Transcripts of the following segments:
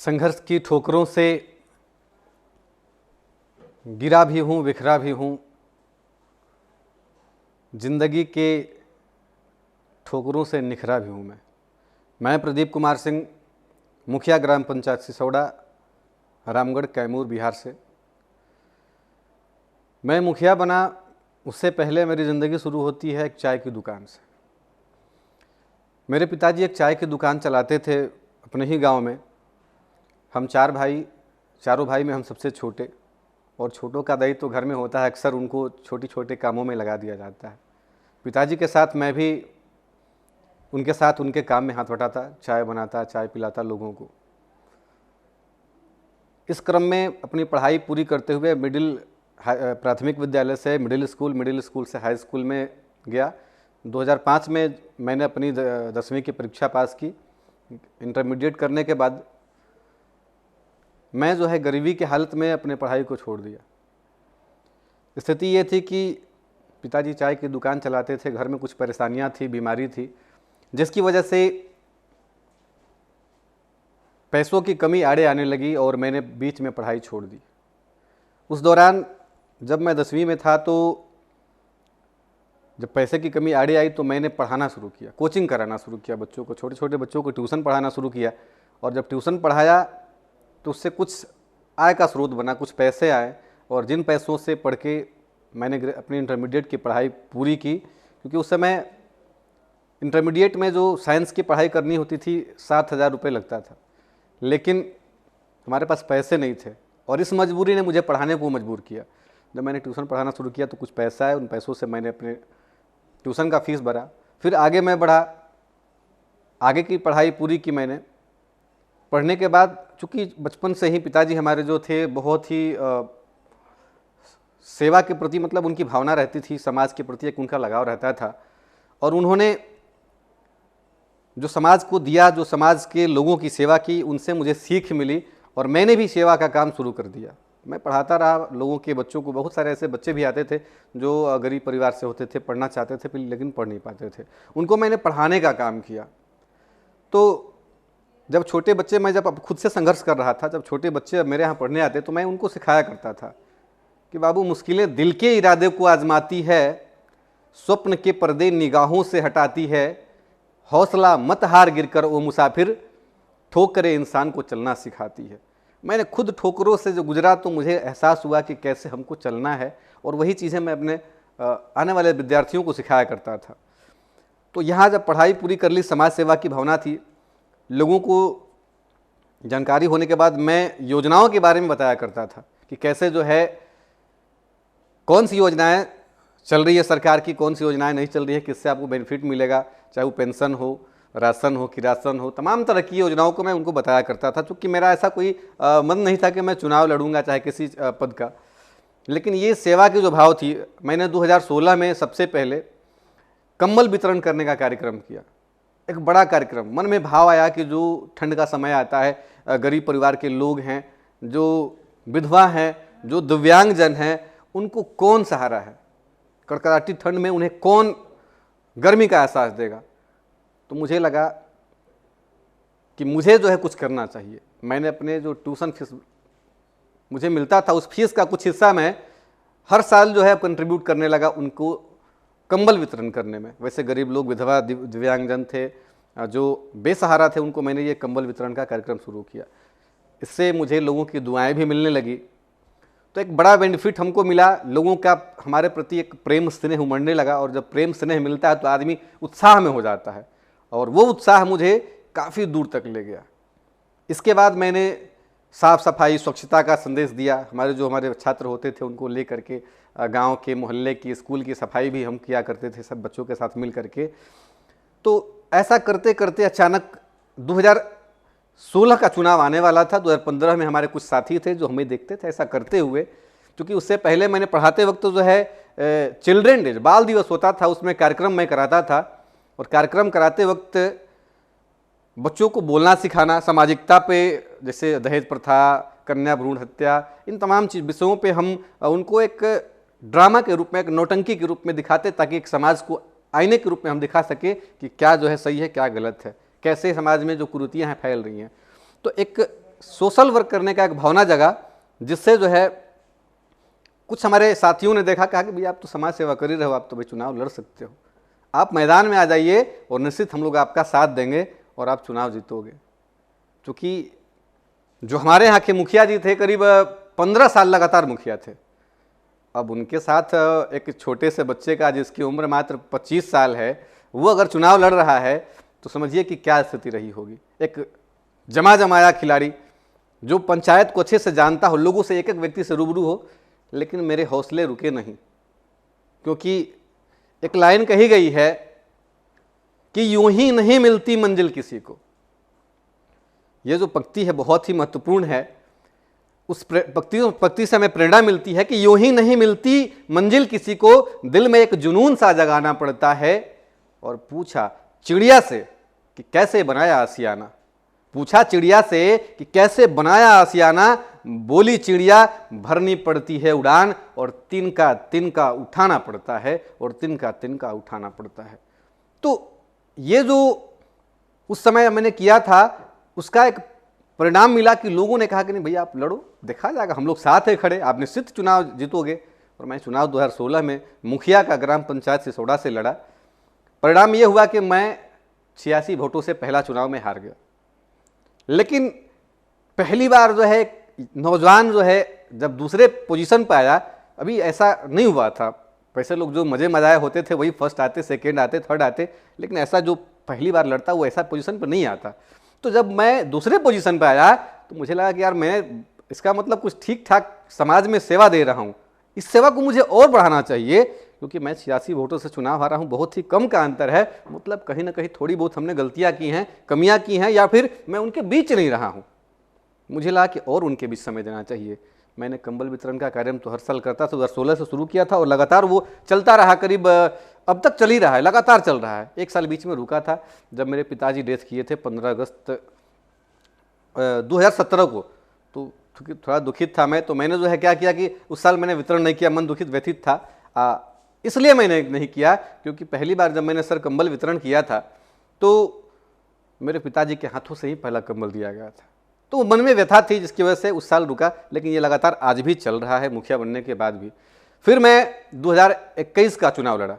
संघर्ष की ठोकरों से गिरा भी हूँ, बिखरा भी हूँ। जिंदगी के ठोकरों से निखरा भी हूँ मैं प्रदीप कुमार सिंह, मुखिया ग्राम पंचायत सिसौड़ा, रामगढ़, कैमूर, बिहार से। मैं मुखिया बना उससे पहले मेरी ज़िंदगी शुरू होती है एक चाय की दुकान से। मेरे पिताजी एक चाय की दुकान चलाते थे अपने ही गांव में। हम चारों भाई में हम सबसे छोटे, और छोटों का दायित्व तो घर में होता है, अक्सर उनको छोटे छोटे कामों में लगा दिया जाता है। पिताजी के साथ मैं भी उनके साथ उनके काम में हाथ बटाता, चाय बनाता, चाय पिलाता लोगों को। इस क्रम में अपनी पढ़ाई पूरी करते हुए प्राथमिक विद्यालय से मिडिल स्कूल से हाई स्कूल में गया। 2005 में मैंने अपनी 10वीं की परीक्षा पास की। इंटरमीडिएट करने के बाद मैं गरीबी की हालत में अपने पढ़ाई को छोड़ दिया। स्थिति ये थी कि पिताजी चाय की दुकान चलाते थे, घर में कुछ परेशानियां थी, बीमारी थी, जिसकी वजह से पैसों की कमी आड़े आने लगी और मैंने बीच में पढ़ाई छोड़ दी। उस दौरान जब मैं 10वीं में था तो जब पैसे की कमी आड़े आई तो मैंने पढ़ाना शुरू किया, कोचिंग कराना शुरू किया बच्चों को, छोटे छोटे बच्चों को ट्यूशन पढ़ाना शुरू किया। और जब ट्यूशन पढ़ाया तो उससे कुछ आय का स्रोत बना, कुछ पैसे आए, और जिन पैसों से पढ़ के मैंने अपनी इंटरमीडिएट की पढ़ाई पूरी की। क्योंकि उस समय इंटरमीडिएट में जो साइंस की पढ़ाई करनी होती थी 7,000 रुपये लगता था, लेकिन हमारे पास पैसे नहीं थे और इस मजबूरी ने मुझे पढ़ाने को मजबूर किया। जब मैंने ट्यूशन पढ़ाना शुरू किया तो कुछ पैसा है, उन पैसों से मैंने अपने ट्यूशन का फीस भरा। फिर आगे मैं बढ़ा, आगे की पढ़ाई पूरी की मैंने। पढ़ने के बाद चूँकि बचपन से ही पिताजी हमारे जो थे बहुत ही सेवा के प्रति, मतलब उनकी भावना रहती थी, समाज के प्रति एक उनका लगाव रहता था, और उन्होंने जो समाज को दिया, जो समाज के लोगों की सेवा की, उनसे मुझे सीख मिली और मैंने भी सेवा का काम शुरू कर दिया। मैं पढ़ाता रहा लोगों के बच्चों को। बहुत सारे ऐसे बच्चे भी आते थे जो गरीब परिवार से होते थे, पढ़ना चाहते थे लेकिन पढ़ नहीं पाते थे, उनको मैंने पढ़ाने का काम किया। तो जब छोटे बच्चे, मैं जब खुद से संघर्ष कर रहा था, जब छोटे बच्चे मेरे यहाँ पढ़ने आते तो मैं उनको सिखाया करता था कि बाबू, मुश्किलें दिल के इरादे को आजमाती है, स्वप्न के पर्दे निगाहों से हटाती है, हौसला मत हार गिरकर वो मुसाफिर, ठोकरें इंसान को चलना सिखाती है। मैंने खुद ठोकरों से जो गुजरा तो मुझे एहसास हुआ कि कैसे हमको चलना है, और वही चीज़ें मैं अपने आने वाले विद्यार्थियों को सिखाया करता था। तो यहाँ जब पढ़ाई पूरी कर ली, समाज सेवा की भावना थी, लोगों को जानकारी होने के बाद मैं योजनाओं के बारे में बताया करता था कि कैसे कौन सी योजनाएं चल रही है सरकार की, कौन सी योजनाएं नहीं चल रही है, किससे आपको बेनिफिट मिलेगा, चाहे वो पेंशन हो, राशन हो, किरासन हो, तमाम तरह की योजनाओं को मैं उनको बताया करता था। चूँकि मेरा ऐसा कोई मन नहीं था कि मैं चुनाव लड़ूंगा चाहे किसी पद का, लेकिन ये सेवा की जो भाव थी, मैंने 2016 में सबसे पहले कंबल वितरण करने का कार्यक्रम किया। एक बड़ा कार्यक्रम, मन में भाव आया कि जो ठंड का समय आता है, गरीब परिवार के लोग हैं, जो विधवा हैं, जो दिव्यांगजन हैं, उनको कौन सहारा है, कड़कड़ाती ठंड में उन्हें कौन गर्मी का एहसास देगा। तो मुझे लगा कि मुझे कुछ करना चाहिए। मैंने अपने जो ट्यूशन फीस मुझे मिलता था, उस फीस का कुछ हिस्सा मैं हर साल कंट्रीब्यूट करने लगा उनको कंबल वितरण करने में। वैसे गरीब लोग, विधवा, दिव्यांगजन थे, जो बेसहारा थे, उनको मैंने ये कंबल वितरण का कार्यक्रम शुरू किया। इससे मुझे लोगों की दुआएं भी मिलने लगी, तो एक बड़ा बेनिफिट हमको मिला। लोगों का हमारे प्रति एक प्रेम स्नेह उमड़ने लगा, और जब प्रेम स्नेह मिलता है तो आदमी उत्साह में हो जाता है, और वो उत्साह मुझे काफ़ी दूर तक ले गया। इसके बाद मैंने साफ़ सफाई, स्वच्छता का संदेश दिया। हमारे छात्र होते थे उनको ले करके गांव के, मोहल्ले की, स्कूल की सफाई भी हम किया करते थे सब बच्चों के साथ मिल करके। तो ऐसा करते करते अचानक 2016 का चुनाव आने वाला था। 2015 में हमारे कुछ साथी थे जो हमें देखते थे ऐसा करते हुए, क्योंकि उससे पहले मैंने पढ़ाते वक्त चिल्ड्रेन डे, बाल दिवस होता था, उसमें कार्यक्रम मैं कराता था, और कार्यक्रम कराते वक्त बच्चों को बोलना सिखाना, सामाजिकता पे, जैसे दहेज प्रथा, कन्या भ्रूण हत्या, इन तमाम विषयों पे हम उनको एक ड्रामा के रूप में, एक नौटंकी के रूप में दिखाते, ताकि एक समाज को आईने के रूप में हम दिखा सके कि क्या सही है, क्या गलत है, कैसे समाज में जो कुरीतियाँ हैं फैल रही हैं। तो एक सोशल वर्क करने का एक भावना जगा, जिससे जो है कुछ हमारे साथियों ने देखा, कहा कि भैया आप तो समाज सेवा कर ही रहे हो, आप तो भाई चुनाव लड़ सकते हो, आप मैदान में आ जाइए और निश्चित हम लोग आपका साथ देंगे और आप चुनाव जीतोगे। क्योंकि जो हमारे यहाँ के मुखिया जी थे, करीब 15 साल लगातार मुखिया थे। अब उनके साथ एक छोटे से बच्चे का जिसकी उम्र मात्र 25 साल है, वो अगर चुनाव लड़ रहा है तो समझिए कि क्या स्थिति रही होगी। एक जमा जमाया खिलाड़ी जो पंचायत को अच्छे से जानता हो, लोगों से एक एक व्यक्ति से रूबरू हो, लेकिन मेरे हौसले रुके नहीं। क्योंकि एक लाइन कही गई है कि यूं ही नहीं मिलती मंजिल किसी को। यह जो पंक्ति है बहुत ही महत्वपूर्ण है। उस पंक्ति से हमें प्रेरणा मिलती है कि यूं ही नहीं मिलती मंजिल किसी को, दिल में एक जुनून सा जगाना पड़ता है। और पूछा चिड़िया से कि कैसे बनाया आशियाना, पूछा चिड़िया से कि कैसे बनाया आशियाना, बोली चिड़िया भरनी पड़ती है उड़ान और तिनका तिनका उठाना पड़ता है, और तिनका तिनका उठाना पड़ता है। तो ये जो उस समय मैंने किया था, उसका एक परिणाम मिला कि लोगों ने कहा कि नहीं भैया आप लड़ो, देखा जाएगा, हम लोग साथ हैं खड़े, आप निश्चित चुनाव जीतोगे। और मैं चुनाव 2016 में मुखिया का ग्राम पंचायत सिसोड़ा से लड़ा। परिणाम ये हुआ कि मैं 86 वोटों से पहला चुनाव में हार गया। लेकिन पहली बार जो है नौजवान जो है जब दूसरे पोजीशन पर आया, अभी ऐसा नहीं हुआ था, वैसे लोग जो मजे मजाए होते थे वही फर्स्ट आते, सेकंड आते, थर्ड आते, लेकिन ऐसा जो पहली बार लड़ता वो ऐसा पोजीशन पर नहीं आता। तो जब मैं दूसरे पोजीशन पर आया तो मुझे लगा कि यार मैं इसका मतलब कुछ ठीक ठाक समाज में सेवा दे रहा हूँ, इस सेवा को मुझे और बढ़ाना चाहिए। क्योंकि मैं 86 वोटों से चुनाव हारा हूँ, बहुत ही कम का अंतर है, मतलब कहीं ना कहीं थोड़ी बहुत हमने गलतियाँ की हैं, कमियाँ की हैं, या फिर मैं उनके बीच नहीं रहा हूँ। मुझे लगा कि और उनके बीच समय देना चाहिए। मैंने कंबल वितरण का कार्य तो हर साल करता था, 2016 से शुरू किया था और लगातार वो चलता रहा, करीब अब तक चल ही रहा है, लगातार चल रहा है। एक साल बीच में रुका था जब मेरे पिताजी डेथ किए थे 15 अगस्त 2017 को, तो थोड़ा दुखित था मैं। तो मैंने जो है क्या किया कि उस साल मैंने वितरण नहीं किया, मन दुखित व्यथित था। इसलिए मैंने नहीं किया क्योंकि पहली बार जब मैंने सर कंबल वितरण किया था तो मेरे पिताजी के हाथों से ही पहला कंबल दिया गया था। तो मन में व्यथा थी जिसकी वजह से उस साल रुका, लेकिन ये लगातार आज भी चल रहा है मुखिया बनने के बाद भी। फिर मैं 2021 का चुनाव लड़ा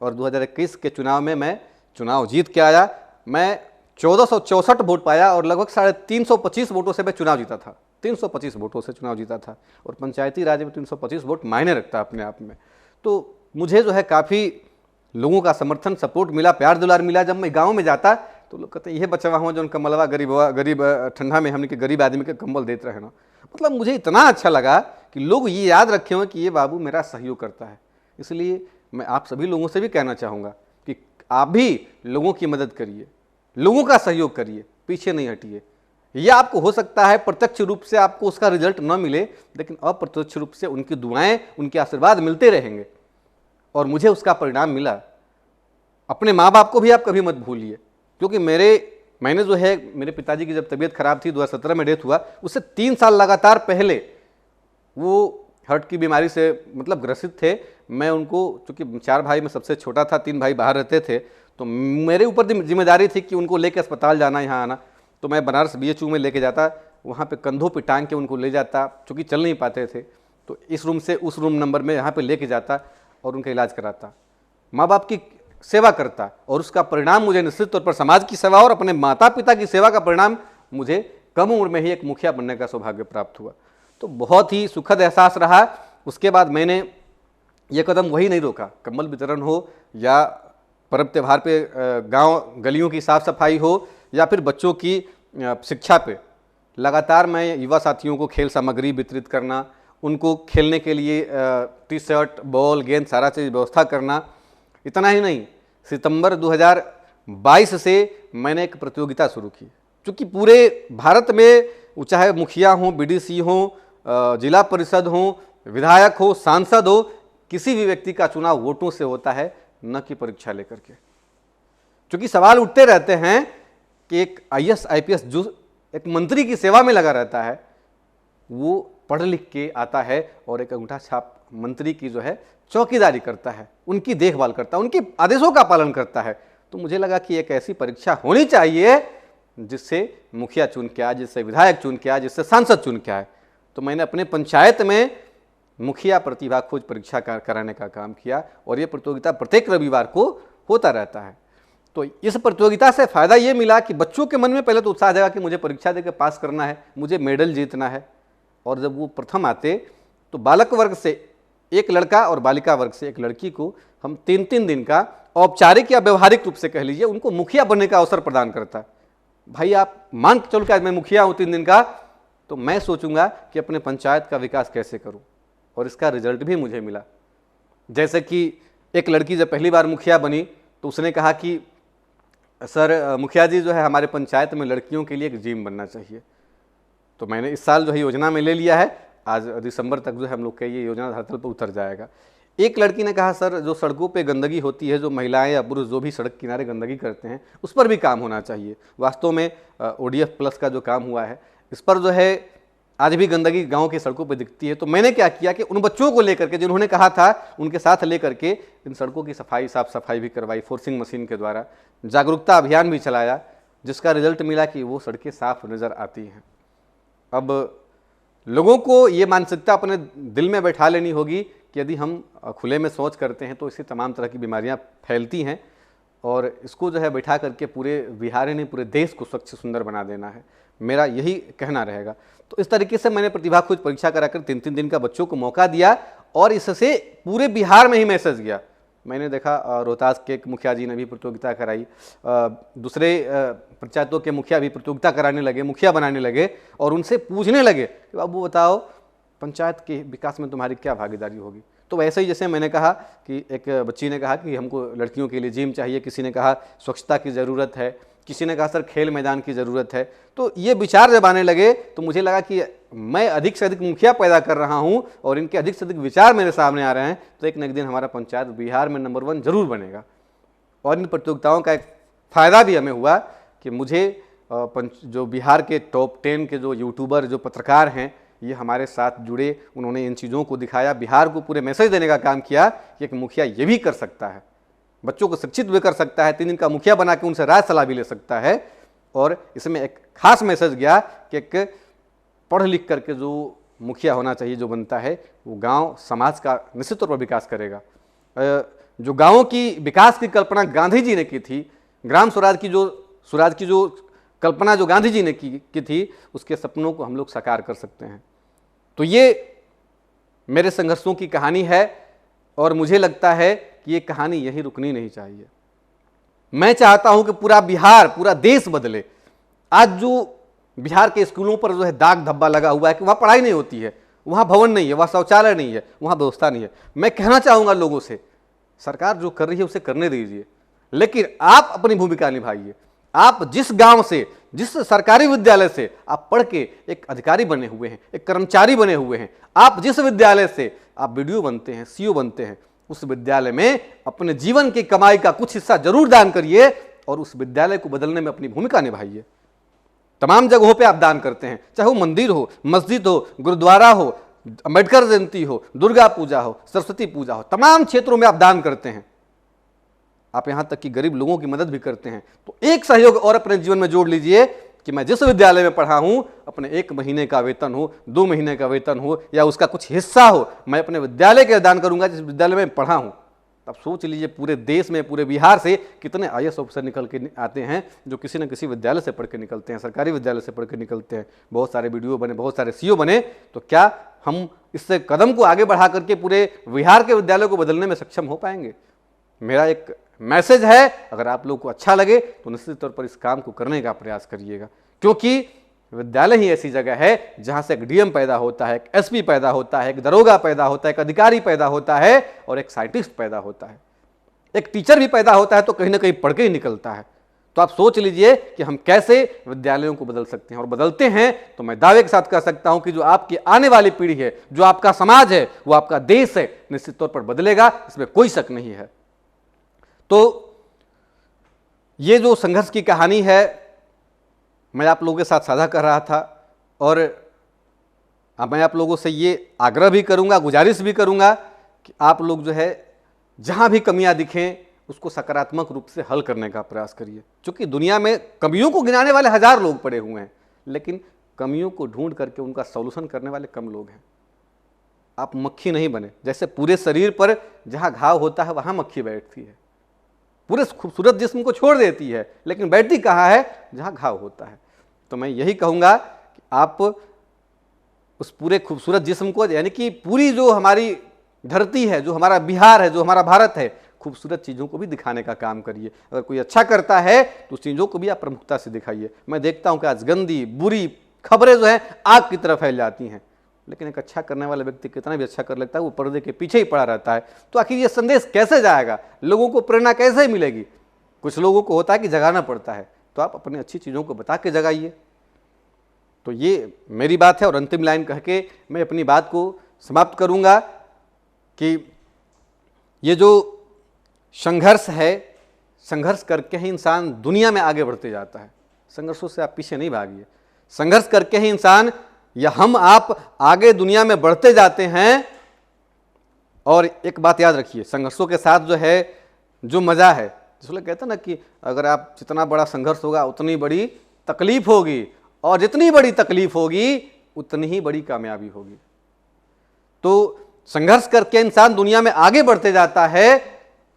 और 2021 के चुनाव में मैं चुनाव जीत के आया। मैं 1464 वोट पाया और लगभग 325 वोटों से मैं चुनाव जीता था, 325 वोटों से चुनाव जीता था। और पंचायती राज में 325 वोट मायने रखता है अपने आप में। तो मुझे जो है काफ़ी लोगों का समर्थन, सपोर्ट मिला, प्यार दुलार मिला। जब मैं गाँव में जाता तो लोग कहते ये बचवा हुआ जो कमलवा गरीब ठंडा में हमने के गरीब आदमी के कंबल देते रहे ना। मतलब मुझे इतना अच्छा लगा कि लोग ये याद रखे हुए कि ये बाबू मेरा सहयोग करता है। इसलिए मैं आप सभी लोगों से भी कहना चाहूँगा कि आप भी लोगों की मदद करिए, लोगों का सहयोग करिए, पीछे नहीं हटिए। यह आपको हो सकता है प्रत्यक्ष रूप से आपको उसका रिजल्ट न मिले, लेकिन अप्रत्यक्ष रूप से उनकी दुआएं, उनके आशीर्वाद मिलते रहेंगे। और मुझे उसका परिणाम मिला। अपने माँ बाप को भी आप कभी मत भूलिए, क्योंकि मैंने जो है मेरे पिताजी की जब तबीयत खराब थी, 2017 में डेथ हुआ, उससे 3 साल लगातार पहले वो हार्ट की बीमारी से मतलब ग्रसित थे। मैं उनको, चूँकि 4 भाई में सबसे छोटा था, 3 भाई बाहर रहते थे, तो मेरे ऊपर जिम्मेदारी थी कि उनको लेकर अस्पताल जाना, यहाँ आना। तो मैं बनारस BHU में लेके जाता, वहाँ पे कंधों पे टांग के उनको ले जाता, चूँकि चल नहीं पाते थे। तो इस रूम से उस रूम नंबर में यहाँ पे लेके जाता और उनका इलाज कराता, माँ बाप की सेवा करता। और उसका परिणाम मुझे निश्चित तौर पर समाज की सेवा और अपने माता पिता की सेवा का परिणाम मुझे कम उम्र में ही एक मुखिया बनने का सौभाग्य प्राप्त हुआ। तो बहुत ही सुखद एहसास रहा। उसके बाद मैंने ये कदम वही नहीं रोका, कंबल वितरण हो या पर्व त्यौहार पे गांव गलियों की साफ सफाई हो या फिर बच्चों की शिक्षा पे, लगातार मैं युवा साथियों को खेल सामग्री वितरित करना, उनको खेलने के लिए टी-शर्ट, बॉल, गेंद, सारा चीज़ व्यवस्था करना। इतना ही नहीं, सितंबर 2022 से मैंने एक प्रतियोगिता शुरू की। चूँकि पूरे भारत में चाहे मुखिया हो, BDC हो, जिला परिषद हो, विधायक हो, सांसद हो, किसी भी व्यक्ति का चुनाव वोटों से होता है, न कि परीक्षा लेकर के। क्योंकि सवाल उठते रहते हैं कि एक IAS IPS जो एक मंत्री की सेवा में लगा रहता है, वो पढ़ लिख के आता है और एक अंगूठा छाप मंत्री की जो है चौकीदारी करता है, उनकी देखभाल करता है, उनके आदेशों का पालन करता है। तो मुझे लगा कि एक ऐसी परीक्षा होनी चाहिए जिससे मुखिया चुन के आए, जिससे विधायक चुन के आए, जिससे सांसद चुन के आए। तो मैंने अपने पंचायत में मुखिया प्रतिभा खोज परीक्षा कराने का काम किया और ये प्रतियोगिता प्रत्येक रविवार को होता रहता है। तो इस प्रतियोगिता से फ़ायदा ये मिला कि बच्चों के मन में पहले तो उत्साह जाएगा कि मुझे परीक्षा देकर पास करना है, मुझे मेडल जीतना है। और जब वो प्रथम आते तो बालक वर्ग से एक लड़का और बालिका वर्ग से एक लड़की को हम 3-3 दिन का औपचारिक या व्यवहारिक रूप से कह लीजिए उनको मुखिया बनने का अवसर प्रदान करता है। भाई आप मान के चलो कि आज मैं मुखिया हूँ 3 दिन का, तो मैं सोचूंगा कि अपने पंचायत का विकास कैसे करूँ, और इसका रिजल्ट भी मुझे मिला। जैसे कि एक लड़की जब पहली बार मुखिया बनी तो उसने कहा कि सर मुखिया जी जो है हमारे पंचायत में लड़कियों के लिए एक जिम बनना चाहिए। तो मैंने इस साल जो है योजना में ले लिया है, आज दिसंबर तक जो है हम लोग का ये योजना धरातल पर उतर जाएगा। एक लड़की ने कहा सर जो सड़कों पे गंदगी होती है, जो महिलाएं या पुरुष जो भी सड़क किनारे गंदगी करते हैं उस पर भी काम होना चाहिए। वास्तव में ODF प्लस का जो काम हुआ है इस पर जो है आज भी गंदगी गांव की सड़कों पर दिखती है। तो मैंने क्या किया कि उन बच्चों को लेकर के जिन्होंने कहा था उनके साथ लेकर के इन सड़कों की सफाई, साफ सफाई भी करवाई, फोर्सिंग मशीन के द्वारा जागरूकता अभियान भी चलाया, जिसका रिजल्ट मिला कि वो सड़कें साफ नज़र आती हैं। अब लोगों को ये मानसिकता अपने दिल में बैठा लेनी होगी कि यदि हम खुले में शौच करते हैं तो इससे तमाम तरह की बीमारियां फैलती हैं, और इसको जो है बैठा करके पूरे बिहार नहीं पूरे देश को स्वच्छ सुंदर बना देना है, मेरा यही कहना रहेगा। तो इस तरीके से मैंने प्रतिभा खोज परीक्षा कराकर 3-3 दिन का बच्चों को मौका दिया और इससे पूरे बिहार में ही मैसेज गया। मैंने देखा रोहतास के एक मुखिया जी ने भी प्रतियोगिता कराई, दूसरे पंचायतों के मुखिया भी प्रतियोगिता कराने लगे, मुखिया बनाने लगे और उनसे पूछने लगे कि बाबू बताओ पंचायत के विकास में तुम्हारी क्या भागीदारी होगी। तो वैसे ही जैसे मैंने कहा कि एक बच्ची ने कहा कि हमको लड़कियों के लिए जिम चाहिए, किसी ने कहा स्वच्छता की ज़रूरत है, किसी ने कहा सर खेल मैदान की ज़रूरत है। तो ये विचार जब आने लगे तो मुझे लगा कि मैं अधिक से अधिक मुखिया पैदा कर रहा हूं और इनके अधिक से अधिक विचार मेरे सामने आ रहे हैं, तो एक न एक दिन हमारा पंचायत बिहार में नंबर 1 जरूर बनेगा। और इन प्रतियोगिताओं का एक फ़ायदा भी हमें हुआ कि मुझे जो बिहार के टॉप 10 के जो यूट्यूबर, जो पत्रकार हैं, ये हमारे साथ जुड़े, उन्होंने इन चीज़ों को दिखाया, बिहार को पूरे मैसेज देने का काम किया कि एक मुखिया ये भी कर सकता है, बच्चों को शिक्षित भी कर सकता है, 3 दिन का मुखिया बना के उनसे राय सलाह भी ले सकता है। और इसमें एक खास मैसेज गया कि एक पढ़ लिख करके जो मुखिया होना चाहिए, जो बनता है, वो गांव समाज का निश्चित तौर पर विकास करेगा। जो गांवों की विकास की कल्पना गांधी जी ने की थी, ग्राम स्वराज की जो कल्पना जो गांधी जी ने की थी, उसके सपनों को हम लोग साकार कर सकते हैं। तो ये मेरे संघर्षों की कहानी है और मुझे लगता है कि ये कहानी यहीं रुकनी नहीं चाहिए। मैं चाहता हूं कि पूरा बिहार, पूरा देश बदले। आज जो बिहार के स्कूलों पर जो है दाग धब्बा लगा हुआ है कि वहां पढ़ाई नहीं होती है, वहां भवन नहीं है, वहां शौचालय नहीं है, वहां व्यवस्था नहीं है। मैं कहना चाहूंगा लोगों से, सरकार जो कर रही है उसे करने दीजिए, लेकिन आप अपनी भूमिका निभाइए। आप जिस गांव से, जिस सरकारी विद्यालय से आप पढ़ के एक अधिकारी बने हुए हैं, एक कर्मचारी बने हुए हैं, आप जिस विद्यालय से आप BDO बनते हैं, CO बनते हैं, उस विद्यालय में अपने जीवन की कमाई का कुछ हिस्सा जरूर दान करिए और उस विद्यालय को बदलने में अपनी भूमिका निभाइए। तमाम जगहों पे आप दान करते हैं, चाहे वो मंदिर हो, मस्जिद हो, गुरुद्वारा हो, अम्बेडकर जयंती हो, दुर्गा पूजा हो, सरस्वती पूजा हो, तमाम क्षेत्रों में आप दान करते हैं। आप यहां तक कि गरीब लोगों की मदद भी करते हैं। तो एक सहयोग और अपने जीवन में जोड़ लीजिए कि मैं जिस विद्यालय में पढ़ा हूं, अपने 1 महीने का वेतन हो, 2 महीने का वेतन हो या उसका कुछ हिस्सा हो, मैं अपने विद्यालय के दान करूंगा जिस विद्यालय में पढ़ा हूं। अब सोच लीजिए पूरे देश में, पूरे बिहार से कितने IAS ऑफिसर निकल के आते हैं जो किसी न किसी विद्यालय से पढ़ के निकलते हैं, सरकारी विद्यालय से पढ़ के निकलते हैं। बहुत सारे BDO बने, बहुत सारे CO बने। तो क्या हम इससे कदम को आगे बढ़ा करके पूरे बिहार के विद्यालय को बदलने में सक्षम हो पाएंगे? मेरा एक मैसेज है, अगर आप लोग को अच्छा लगे तो निश्चित तौर पर इस काम को करने का प्रयास करिएगा, क्योंकि विद्यालय ही ऐसी जगह है जहां से एक DM पैदा होता है, एक SP पैदा होता है, एक दरोगा पैदा होता है, एक अधिकारी पैदा होता है और एक साइंटिस्ट पैदा होता है, एक टीचर भी पैदा होता है तो कहीं ना कहीं पढ़ के ही निकलता है। तो आप सोच लीजिए कि हम कैसे विद्यालयों को बदल सकते हैं, और बदलते हैं तो मैं दावे के साथ कह सकता हूं कि जो आपकी आने वाली पीढ़ी है, जो आपका समाज है, वो आपका देश है, निश्चित तौर पर बदलेगा, इसमें कोई शक नहीं है। तो ये जो संघर्ष की कहानी है मैं आप लोगों के साथ साझा कर रहा था, और मैं आप लोगों से ये आग्रह भी करूंगा, गुजारिश भी करूंगा कि आप लोग जो है जहां भी कमियां दिखें उसको सकारात्मक रूप से हल करने का प्रयास करिए। क्योंकि दुनिया में कमियों को गिनाने वाले हजार लोग पड़े हुए हैं, लेकिन कमियों को ढूंढ करके उनका सॉल्यूशन करने वाले कम लोग हैं। आप मक्खी नहीं बने। जैसे पूरे शरीर पर जहां घाव होता है वहां मक्खी बैठती है, पूरे खूबसूरत जिस्म को छोड़ देती है, लेकिन बैठती कहाँ है? जहां घाव होता है। तो मैं यही कहूंगा कि आप उस पूरे खूबसूरत जिस्म को, यानी कि पूरी जो हमारी धरती है, जो हमारा बिहार है, जो हमारा भारत है, खूबसूरत चीज़ों को भी दिखाने का काम करिए। अगर कोई अच्छा करता है तो उस चीज़ों को भी आप प्रमुखता से दिखाइए। मैं देखता हूं कि आज गंदी बुरी खबरें जो है आग की तरह फैल जाती हैं, लेकिन एक अच्छा करने वाला व्यक्ति कितना भी अच्छा कर लेता है वो पर्दे के पीछे ही पड़ा रहता है। तो आखिर ये संदेश कैसे जाएगा? लोगों को प्रेरणा कैसे मिलेगी? कुछ लोगों को होता है कि जगाना पड़ता है, तो आप अपनी अच्छी चीज़ों को बता के जगाइए। तो ये मेरी बात है, और अंतिम लाइन कह के मैं अपनी बात को समाप्त करूंगा कि ये जो संघर्ष है, संघर्ष करके ही इंसान दुनिया में आगे बढ़ते जाता है। संघर्षों से आप पीछे नहीं भागिए। संघर्ष करके ही इंसान या हम आप आगे दुनिया में बढ़ते जाते हैं। और एक बात याद रखिए, संघर्षों के साथ जो है जो मजा है, जिसको कहते हैं ना कि अगर आप जितना बड़ा संघर्ष होगा उतनी बड़ी तकलीफ होगी, और जितनी बड़ी तकलीफ होगी उतनी ही बड़ी कामयाबी होगी। तो संघर्ष करके इंसान दुनिया में आगे बढ़ते जाता है,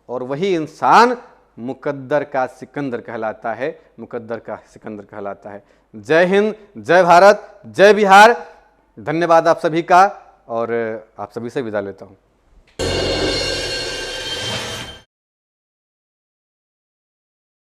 और वही इंसान मुकद्दर का सिकंदर कहलाता है, मुकद्दर का सिकंदर कहलाता है। जय हिंद, जय भारत, जय बिहार। धन्यवाद आप सभी का, और आप सभी से विदा लेता हूं।